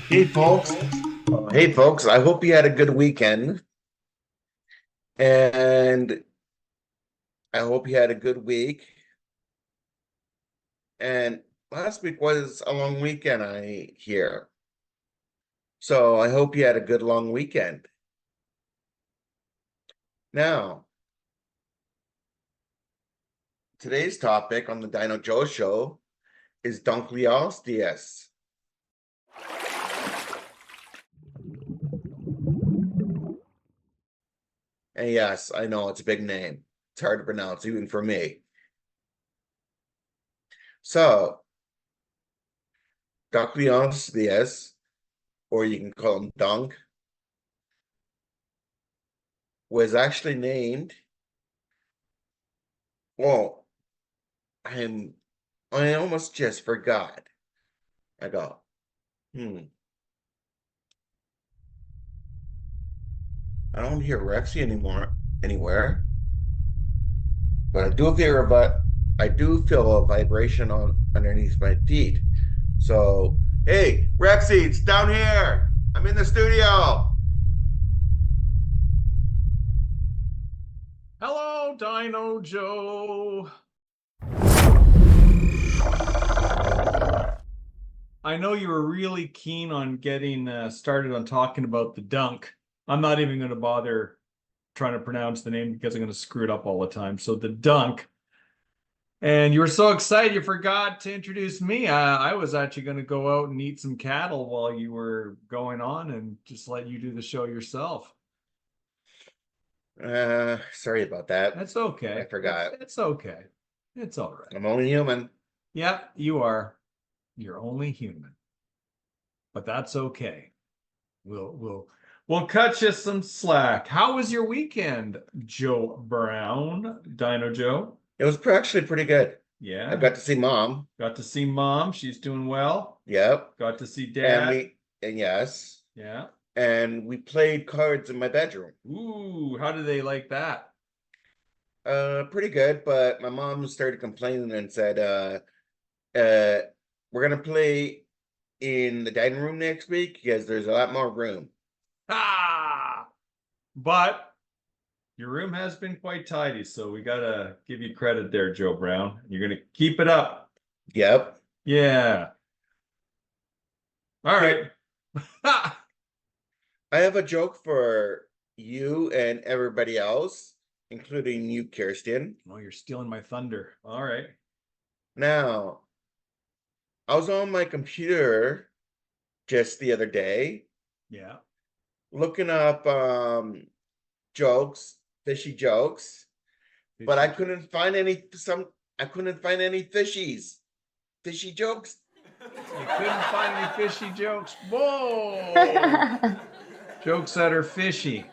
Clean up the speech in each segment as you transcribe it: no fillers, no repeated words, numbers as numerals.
Hey folks, hey folks, I hope you had a good weekend and I hope you had a good week. And last week was a long weekend, I hear. So I hope you had a good long weekend. Now, today's topic on the Dino Joe show is Dunkleosteus. And yes, I know it's a big name. It's hard to pronounce even for me. So, Dunkleosteus, or you can call him Dunk, was actually named, well, I'm I almost just forgot. I go, hmm. I don't hear Rexy anymore anywhere, but I do feel a vibration on underneath my feet. So, hey, Rexy, it's down here. I'm in the studio. Hello, Dino Joe. I know you were really keen on getting started on talking about the dunk. I'm not even going to bother trying to pronounce the name because I'm going to screw it up all the time. So the dunk. And you were so excited you forgot to introduce me. I was actually going to go out and eat some cattle while you were going on and just let you do the show yourself. Sorry about that. That's I okay. It's forgot. it's okay. It's all right. I'm only human. Yeah, you are. You're only human. But that's okay. We'll cut you some slack. How was your weekend, Joe Brown, Dino Joe? It was actually pretty good. I Yeah, got to see mom. got to see mom. She's doing well. Yep. Got to see And dad. and yes, Yeah. and we played cards in my bedroom. Ooh, how do they like that? Pretty good, but my mom started complaining and said, uh, we're gonna play in the dining room next week because there's a lot more room. Ah, but your room has been quite tidy, so we gotta give you credit there, Joe Brown. You're gonna keep it up. Yep. Yeah. All Here, right. Ha! I have a joke for you and everybody else, including you, Kirsten. Oh, you're stealing my thunder. All right. Now, I was on my computer just the other day Yeah. looking up jokes, fishy jokes, but Fishy Joe. I couldn't find any fishy jokes. You couldn't find any fishy jokes. Whoa! Jokes that are fishy,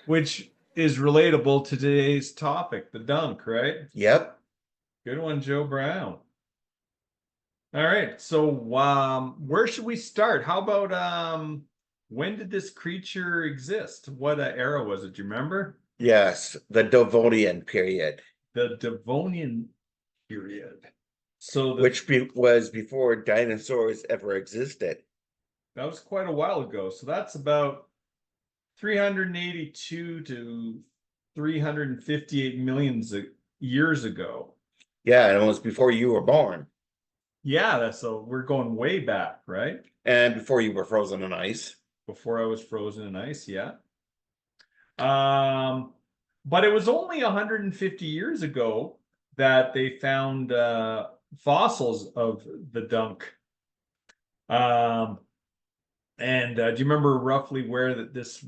which is relatable to today's topic, the dunk, right? Yep. Good one, Joe Brown. All right. So, where should we start? How about when did this creature exist? What era was it? Do you remember? Yes, the Devonian period, The Devonian period. So was before dinosaurs ever existed. that was quite a while ago. So that's about 382 to 358 million years ago. Yeah, and it was before you were born Yeah, that's so we're going way back, right? and before you were frozen in ice. Before I was frozen in ice, yeah. Um, but it was only 150 years ago that they found fossils of the dunk. Um, and do you remember roughly where this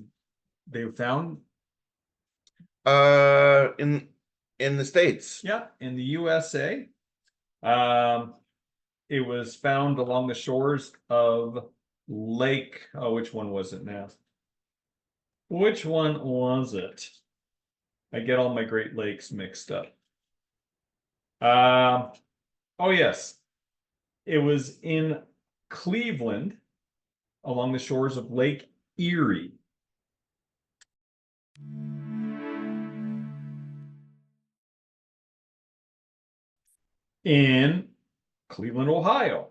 they found? In the States. Yeah, in the USA. Um, It was found along the shores of Lake. Oh, which one was it now? Which one was it? I get all my Great Lakes mixed up. Um, oh yes, it was in Cleveland along the shores of Lake Erie in Cleveland, Ohio.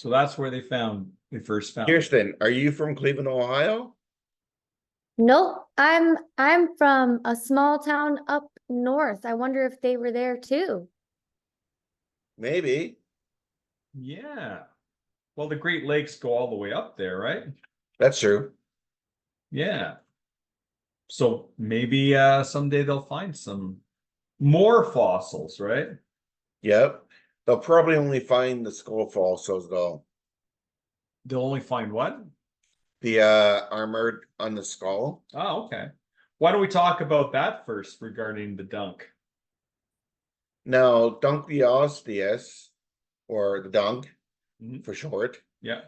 So that's where they first found it. Kirsten, are you from Cleveland, Ohio? Nope, I'm from a small town up north. I wonder if they were there too. Maybe. Yeah. Well, the Great Lakes go all the way up there, right? That's true. Yeah. So maybe someday they'll find some more fossils, right? Yep. They'll probably only find the skull fossils though. They'll only find what? The armored on the skull. Oh, okay. Why don't we talk about that first regarding the dunk? Now, Dunkleosteus, or the dunk Mhm. for short, Yeah.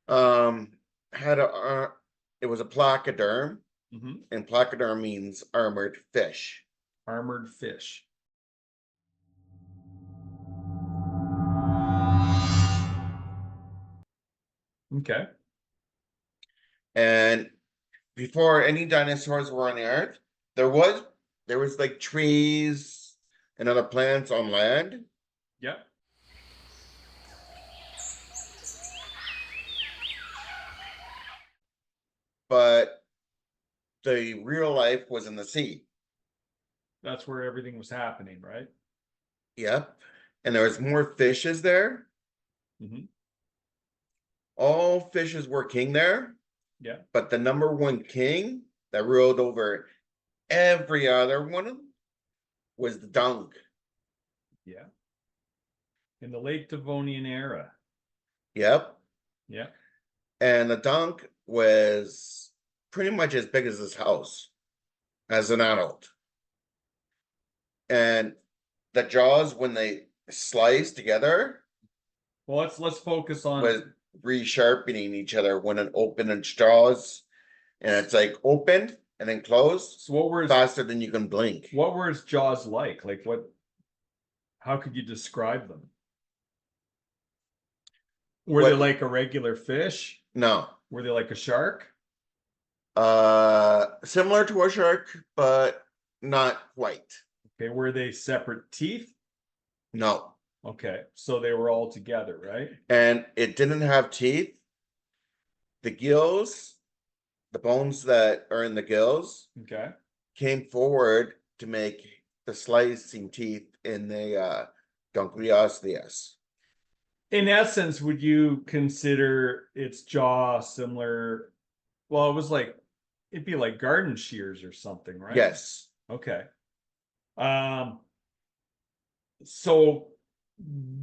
um, had it was a placoderm, Mhm. and placoderm means armored fish. Armored fish. Okay. And before any dinosaurs were on the earth, there was like trees and other plants on land, Yeah. but the real life was in the sea. That's where everything was happening, right? Yep. And there was more fishes there. Mhm. All fishes were king there, Yeah. but the number one king that ruled over every other one was the dunk. Yeah. In the late Devonian era. Yep. Yeah. And the dunk was pretty much as big as this house as an adult. And the jaws, when they slice together, Well, let's focus on was resharpening each other when it opened its jaws. And it's like opened and then closed so what were faster than you can blink. what were his jaws like? Like what how could you describe them? Were they What? like a regular fish? No. Were they like a shark? Similar to a shark, but not quite. Okay, were they separate teeth? No. Okay, so they were all together, right? And it didn't have teeth. The gills, the bones that are in the gills, Okay. came forward to make the slicing teeth in the Dunkleosteus. In essence, would you consider its jaw similar? Well, it was like it'd be like garden shears or something, right? Yes. Okay. So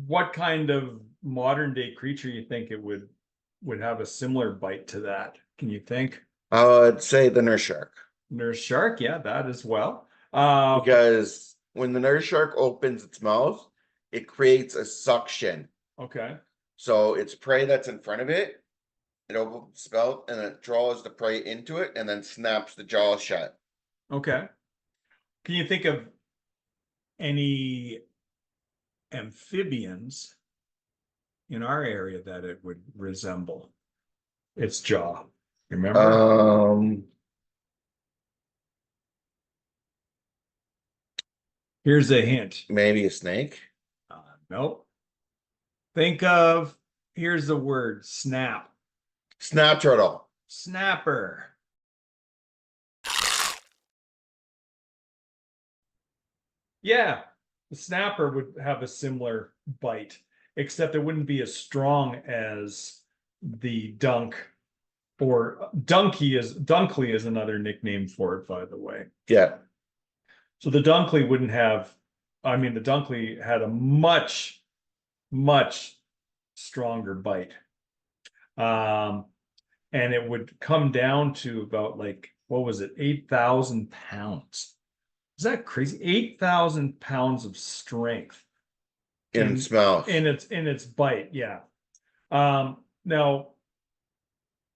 what kind of modern day creature you think it would have a similar bite to that? Can you think? I would say the nurse shark. Nurse shark, yeah, that as well. Because when the nurse shark opens its mouth, it creates a suction. Okay. So it's prey that's in front of it. It opens its mouth and it draws the prey into it and then snaps the jaw shut. Okay. Can you think of any amphibians in our area that it would resemble its jaw? Remember? Here's a hint. Maybe a snake. Nope. Think of, here's the word, snap. Snap turtle. Snapper. Yeah, the snapper would have a similar bite, except it wouldn't be as strong as the dunk. Or Dunkley is another nickname for it, by the way. Yeah. So the Dunkley wouldn't have, I mean, the Dunkley had a much, much stronger bite. And it would come down to about like, what was it, 8,000 pounds. Is that crazy? 8,000 pounds of strength In its mouth. in its bite, yeah. Now,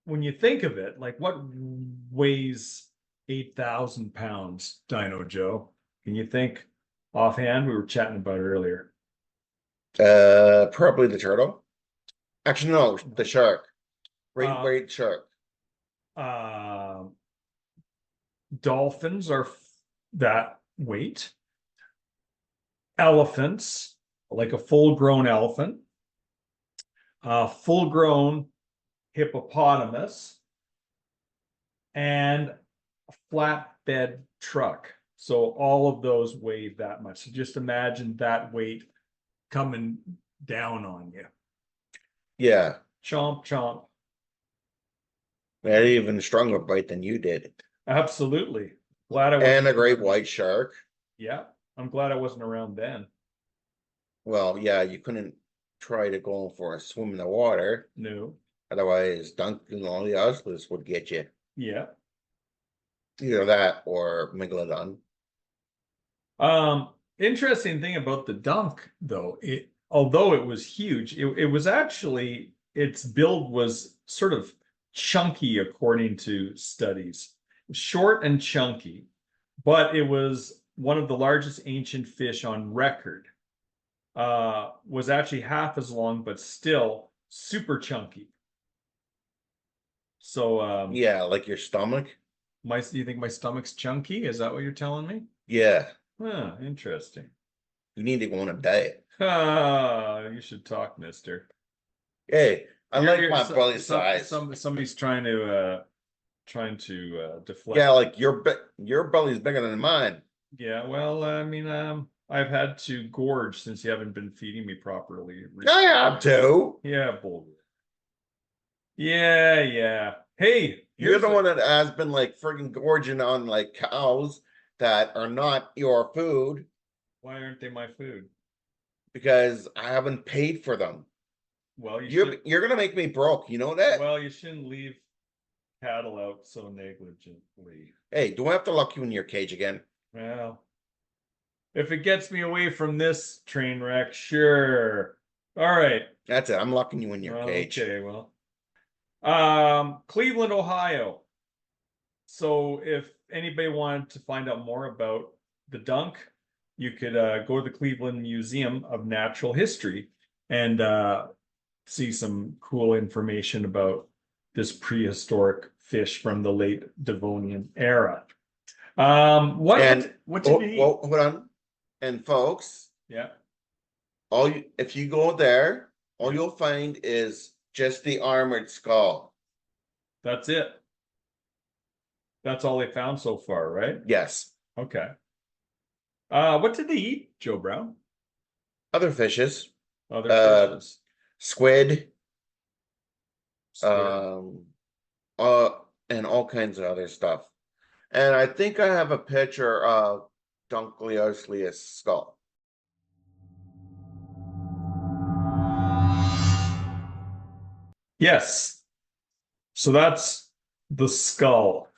when you think of it, like what weighs 8,000 pounds, Dino Joe? Can you think offhand? We were chatting about it earlier. Probably the turtle. Actually, no, the shark. Great shark. Dolphins are that weight. Elephants, like a full-grown elephant. a full-grown hippopotamus, and a flatbed truck. So all of those weigh that much. So just imagine that weight coming down on you. Yeah. Chomp, chomp. I had an even stronger bite than you did. Absolutely. Glad I And wasn't a great around. white shark. Yeah, I'm glad I wasn't around then. Well, yeah, you couldn't try to go for a swim in the water. No. Otherwise, Dunkleosteus would get you. Yeah. Either that or Megalodon. Interesting thing about the dunk, though, although it was huge, it was actually its build was sort of chunky according to studies. Short and chunky, but it was one of the largest ancient fish on record. Was actually half as long, but still super chunky. So Yeah, like your stomach. you think my stomach's chunky? Is that what you're telling me? Yeah, Huh, interesting. you need to go on a diet. Ah, you should talk, mister. Hey, I like You're- my so- belly so- size. somebody's trying to deflect. Yeah, like your belly's bigger than mine. Yeah, well, I mean, I've had to gorge since you haven't been feeding me properly. I have to. Yeah, bull. Yeah, yeah. Hey, You're the one that has been like friggin' gorging on like cows that are not your food Why aren't they my food? because I haven't paid for them. Well, You're gonna make me broke, you know that? well, you shouldn't leave cattle out so negligently. Hey, do I have to lock you in your cage again? Well, if it gets me away from this train wreck, sure. All right. That's it. I'm locking you in your cage. Okay, well. Cleveland, Ohio. So if anybody wanted to find out more about the dunk, you could go to the Cleveland Museum of Natural History and see some cool information about this prehistoric fish from the late Devonian era. What did you eat? Well, hold on. And folks, Yeah. if you go there, all you'll find is just the armored skull. That's it. That's all they found so far, right? Yes. Okay. What did they eat, Joe Brown? Other fishes. Other fishes. Squid. Squid. And all kinds of other stuff. And I think I have a picture of Dunkleosteus' skull. Yes. So that's the skull,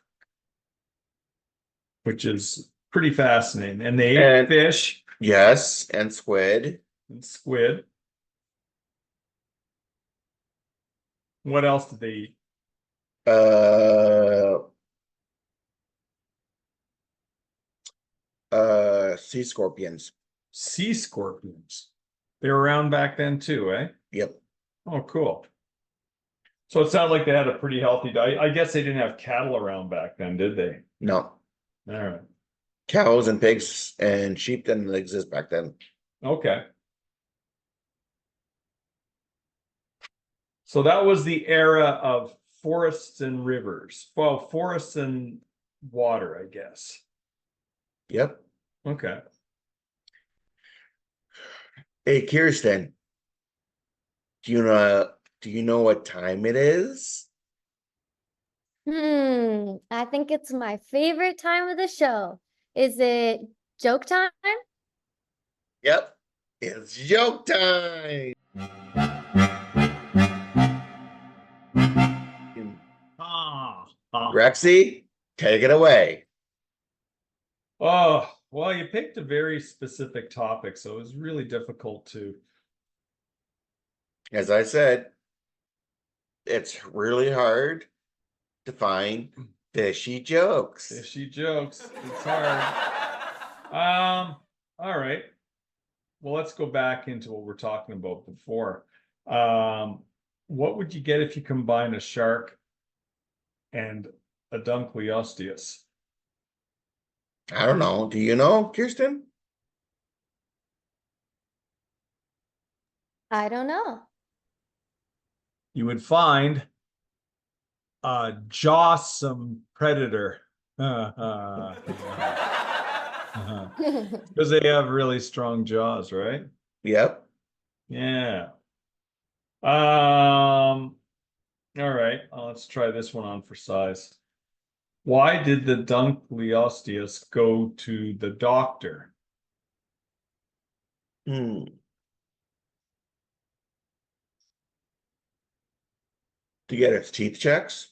which is pretty fascinating. And they ate fish Yes, and squid. and squid. What else did they eat? Sea scorpions. Sea scorpions. They were around back then too, eh? Yep. Oh, cool. So it sounded like they had a pretty healthy diet. I guess they didn't have cattle around back then, did they? No. All right. Cows and pigs and sheep didn't exist back then. Okay. So that was the era of forests and rivers. Well, forests and water, I guess. Yep. Okay. Hey, Kirsten, do you know what time it is? I think it's my favorite time of the show. Is it joke time? Yep. It's joke time. Rexy, take it away. Oh, well, you picked a very specific topic, so it was really difficult to. As I said, it's really hard to find fishy jokes. Fishy jokes. It's hard. All right. Well, let's go back into what we're talking about before. What would you get if you combine a shark and a Dunkleosteus? I don't know. Do you know, Kirsten? I don't know. you would find a jawsome predator. Because they have really strong jaws, right? Yep. Yeah. All right, let's try this one on for size. Why did the Dunkleosteus go to the doctor? To get its teeth checks.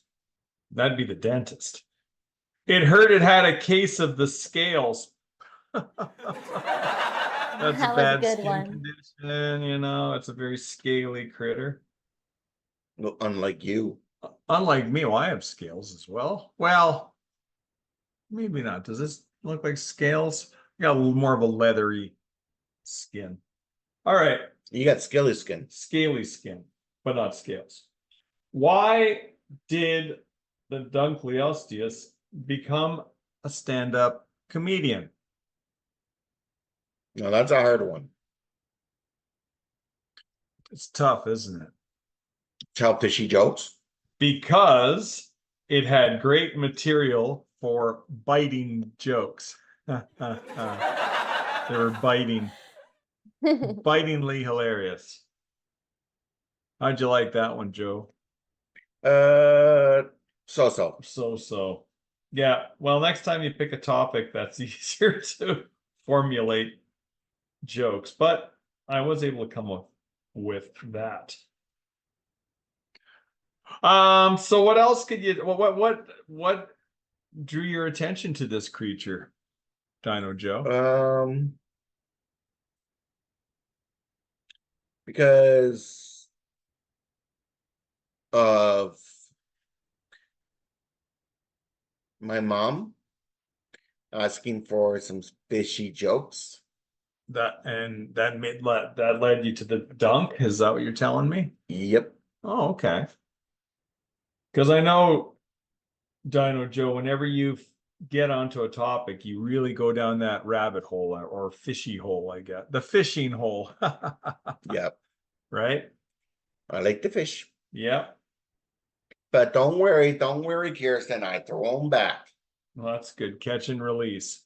That'd be the dentist. It heard it had a case of the scales. That's a That was a bad good skin one. condition, it's a very scaly critter. Well, unlike you. Unlike me, well, I have scales as well. Well, maybe not. Does this look like scales? I got a little more of a leathery skin. All right, You got scaly skin. scaly skin, but not scales. Why did the Dunkleosteus become a stand-up comedian? No, that's a hard one. It's tough, isn't it? Tell fishy jokes. Because it had great material for biting jokes. They were bitingly hilarious. How'd you like that one, Joe? So. So. Yeah, well, next time you pick a topic that's easier to formulate jokes, but I was able to come up with that. So what else could you what drew your attention to this creature, Dino Joe? Because of my mom asking for some fishy jokes. That led you to the dunk? Is that what you're telling me? Yep. Oh, okay. Because I know, Dino Joe, whenever you get onto a topic, you really go down that rabbit hole or fishy hole, I guess. The fishing hole. Yep. Right? I like the fish. Yep. But don't worry, Kirsten. I throw them back. Well, that's good. Catch and release.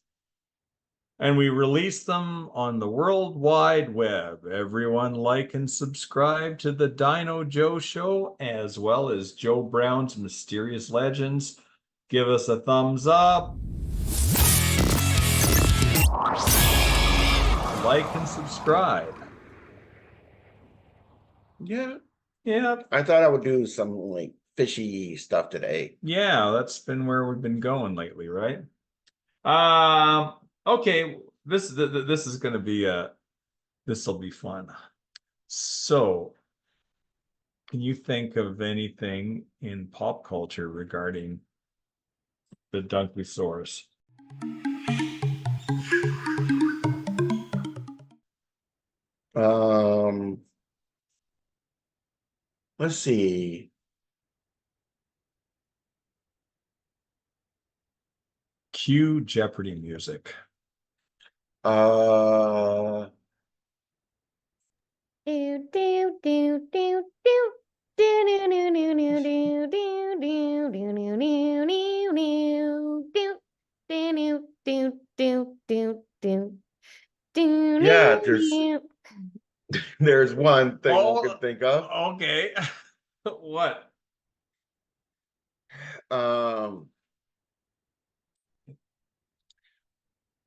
And we release them on the World Wide Web. Everyone like and subscribe to the Dino Joe Show, as well as Joe Brown's Mysterious Legends. Give us a thumbs up. Like and subscribe. Yeah. Yeah. I thought I would do some like fishy stuff today. Yeah, that's been where we've been going lately, right? Okay, this is going to be this will be fun. So, can you think of anything in pop culture regarding the Dunkleosaurus? Let's see. Cue Jeopardy music. Do do do do do do do do do do do do do do do do do. Yeah, there's one thing Oh, I can think of. Okay. What?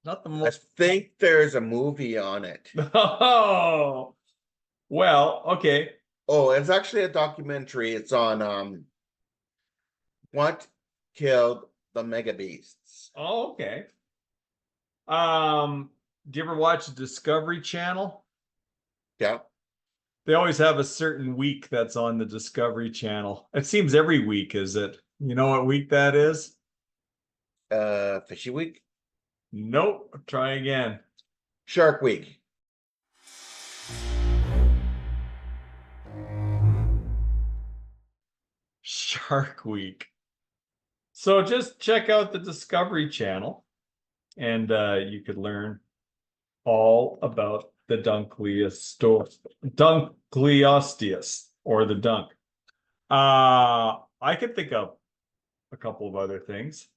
Not the I most. think there's a movie on it. Oh, well, okay. Oh, it's actually a documentary. It's on what killed the mega beasts. Oh, okay. Do you ever watch Discovery Channel? Yeah. They always have a certain week that's on the Discovery Channel. It seems every week, is it? You know what week that is? Fishy Week. Nope. Try again. Shark Week. Shark Week. So just check out the Discovery Channel and you could learn all about the Dunkleosteus or the dunk. I could think of a couple of other things.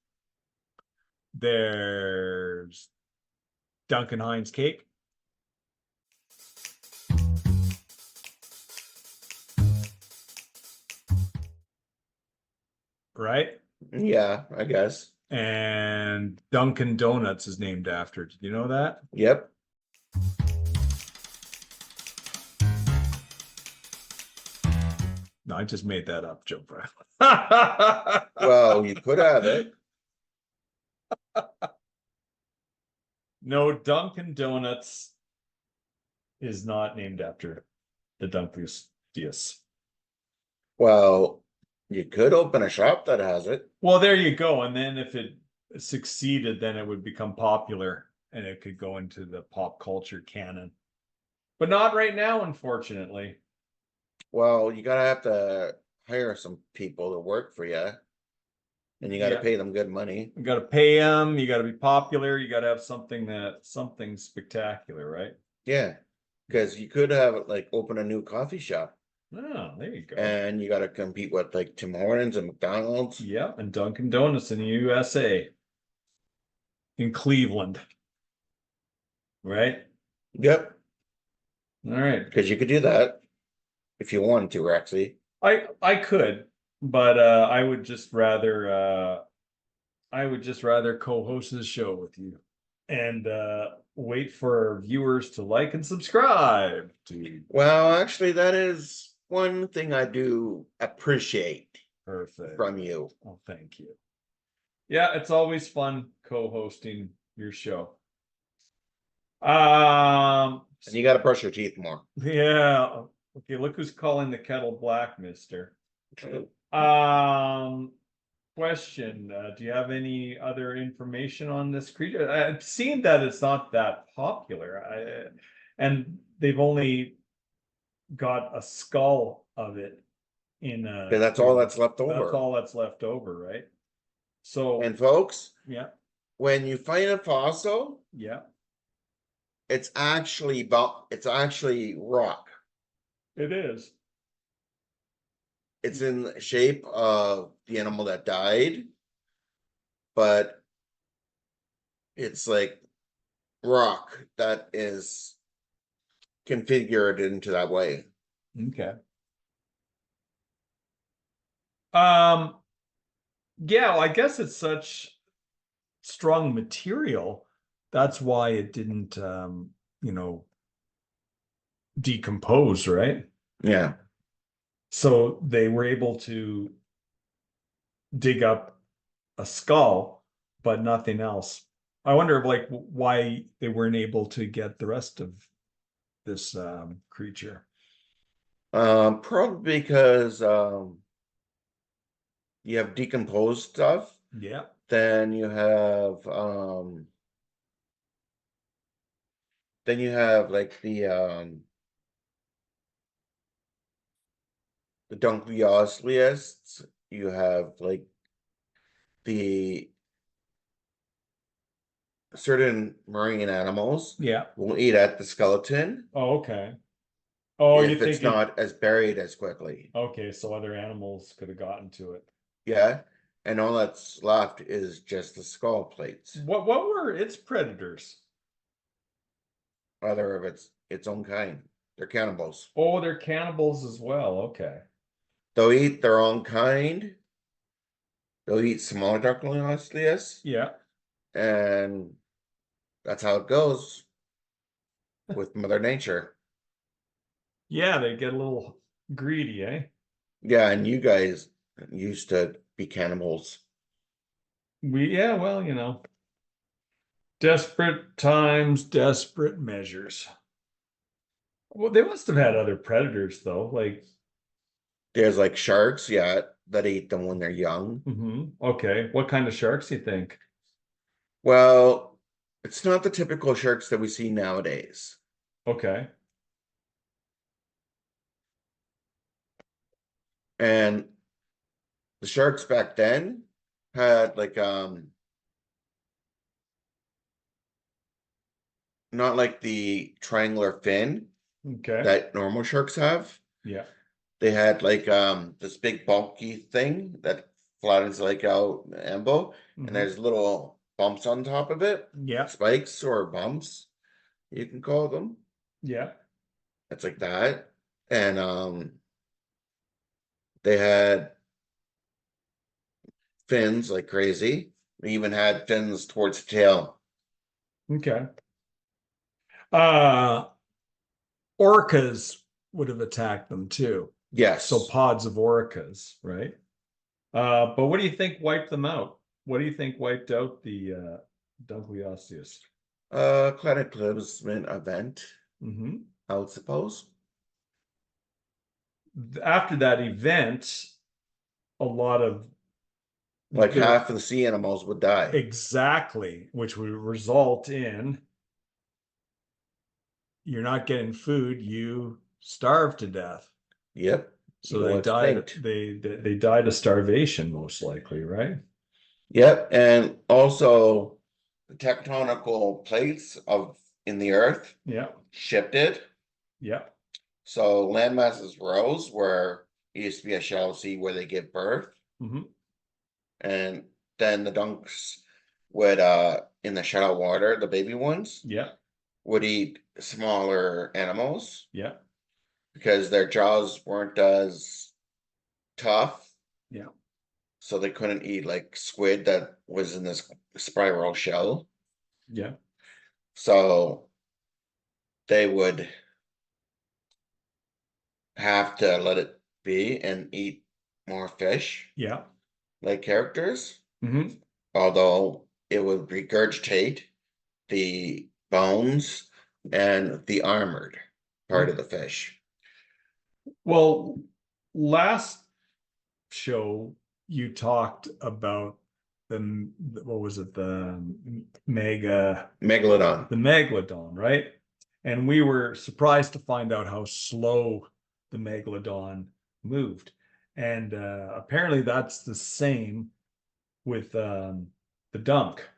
There's Duncan Hines cake. Right? Yeah, I guess. And Dunkin' Donuts is named after. Did you know that? Yep. No, I just made that up, Joe Brown. Well, you could have it. No, Dunkin' Donuts is not named after the Dunkleosteus. Well, you could open a shop that has it. Well, there you go. And then if it succeeded, then it would become popular and it could go into the pop culture canon. But not right now, unfortunately. Well, you gotta have to hire some people to work for you, and you gotta Yeah. pay them good money. You got to pay them. You got to be popular. You got to have something spectacular, right? Yeah, because you could have like open a new coffee shop, Oh, there you go. and you gotta compete with like Tim Hortons and McDonald's. Yeah, and Dunkin' Donuts in the USA, in Cleveland, right? Yep, All right. because you could do that if you wanted to, Rexy. I could, but I would just rather co-host this show with you and wait for viewers to like and subscribe to. Well, actually, that is one thing I do appreciate Perfect. from you. Oh, thank you. Yeah, it's always fun co-hosting your show. And you gotta brush your teeth more. Yeah. Okay, look who's calling the kettle black, mister. Um, question, do you have any other information on this creature? I've seen that it's not that popular. And they've only got a skull of it in Because that's all that's left that's over. all that's left over, right? So And folks, yeah, when you find a fossil, yeah, it's actually rock. it is. It's in the shape of the animal that died, but it's like rock that is configured into that way. Okay. Yeah, well, I guess it's such strong material. That's why it didn't decompose, right? Yeah. So they were able to dig up a skull, but nothing else. I wonder like why they weren't able to get the rest of this creature. Probably because you have decomposed stuff, Yeah. then you have like the Dunkleosteus, you have like the certain marine animals Yeah. will eat at the skeleton Oh, okay. Oh, you if it's think it, not as buried as quickly. okay, so other animals could have gotten to it. Yeah. And all that's left is just the skull plates. What were its predators? Other of its own kind. They're cannibals. Oh, they're cannibals as well. Okay. They'll eat their own kind. They'll eat smaller Dunkleosteus, Yeah. and that's how it goes with Mother Nature. Yeah, they get a little greedy, eh? Yeah, and you guys used to be cannibals. Yeah, well, desperate times, desperate measures. Well, they must have had other predators though. Like, There's like sharks, yeah, that eat them when they're young. Okay, what kind of sharks do you think? Well, it's not the typical sharks that we see nowadays. Okay. And the sharks back then had like not like the triangular fin Okay. that normal sharks have. Yeah. they had like this big bulky thing that flattens like out ambo, and Mhm. there's little bumps on top of it, Yeah, spikes or bumps, you can call them. yeah. It's like that. And they had fins like crazy. They even had fins towards the tail. Okay. Uh, orcas would have attacked them too. Yes. So pods of orcas, right? But what do you think wiped them out? What do you think wiped out the Dunkleosteus? Cataclysmic event, Mhm. I would suppose. After that event, a lot of Like the half of the sea animals would die. exactly, which would result in you're not getting food, you starve to death. Yep. You So go they died. extinct. They died of starvation, most likely, right? Yep. And also the tectonical plates of in the earth Yeah, shifted. yeah, So land masses rose where it used to be a shallow sea where they give birth. hmm And then the dunks would in the shallow water, the baby ones yeah, would eat smaller animals yeah, because their jaws weren't as tough, yeah. so they couldn't eat like squid that was in this spiral shell. Yeah. So they would have to let it be and eat more fish Yeah. like characters, hmm although it would regurgitate the bones and the armored part of the fish. Well, last show you talked about the what was it Megalodon. the megalodon, right? And we were surprised to find out how slow the megalodon moved. And apparently that's the same with the dunk.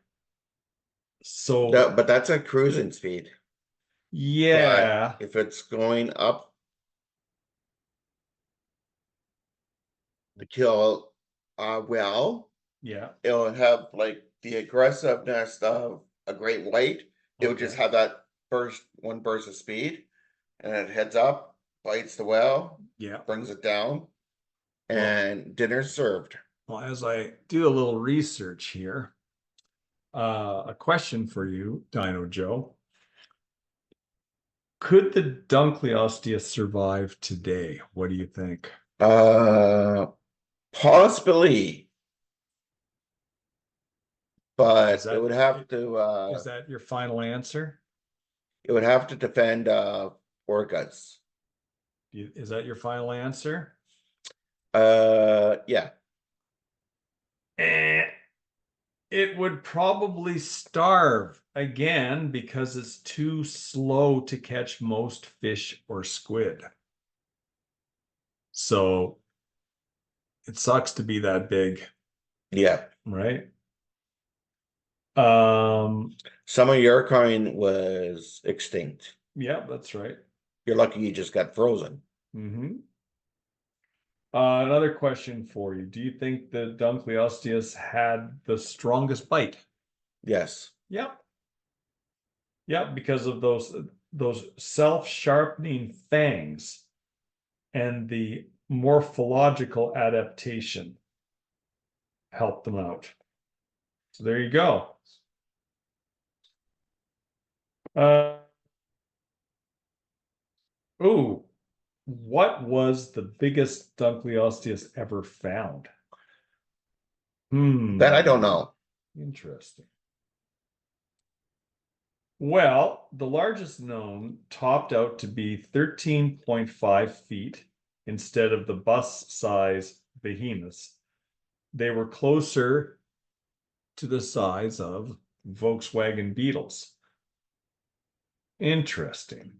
So But that's a cruising speed. But yeah, if it's going up the kill well, yeah, it'll have like the aggressiveness of a great white. It would just okay, have that one burst of speed, and it heads up, bites the whale, yeah. brings it down, Well, and dinner's served. well, as I do a little research here, a question for you, Dino Joe. Could the Dunkleosteus survive today? What do you think? Uh, Possibly, Is but that is that your final answer? it would have to defend orcas. Is that your final answer? Yeah. Eh, it would probably starve again because it's too slow to catch most fish or squid. So it sucks to be that big, Yeah. right? Um, Some of your kind was extinct. yeah, that's right. You're lucky you just got frozen. hmm another question for you. Do you think the Dunkleosteus had the strongest bite? Yes. Yep. Yep, because of those self-sharpening fangs and the morphological adaptation helped them out. So there you go. Uh, ooh, what was the biggest Dunkleosteus ever found? That I don't know. Interesting. Well, the largest known topped out to be 13.5 feet instead of the bus size behemoths. They were closer to the size of Volkswagen Beetles. Interesting.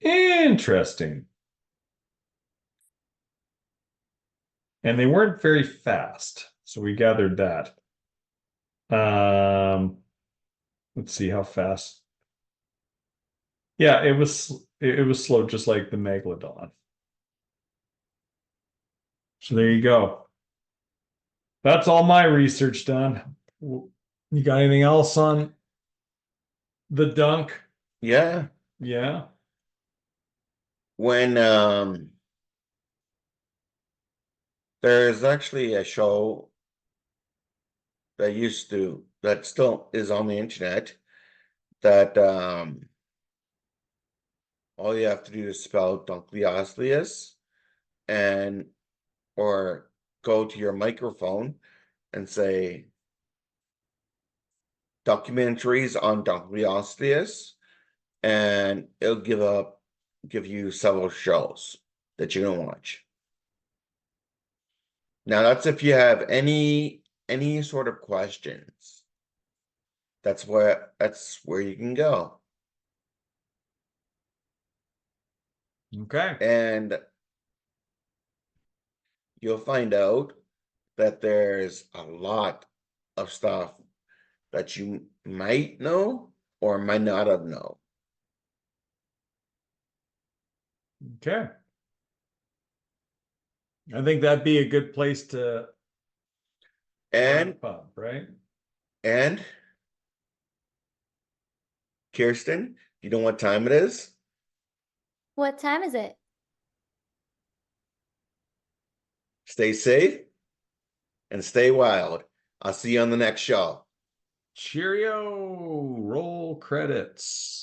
Interesting. And they weren't very fast. So we gathered that. Let's see how fast. Yeah, it was slow, just like the Megalodon. So there you go. That's all my research done. You got anything else on the dunk? Yeah. Yeah. When there's actually a show that still is on the internet that all you have to do is spell Dunkleosteus and or go to your microphone and say documentaries on Dunkleosteus, and it'll give you several shows that you can watch. Now that's if you have any sort of questions. That's where you can go. Okay. And you'll find out that there's a lot of stuff that you might know or might not have known. Okay. I think that'd be a good place to And wrap up, right? and Kirsten, you know what time it is? What time is it? Stay safe and stay wild. I'll see you on the next show. Cheerio. Roll credits.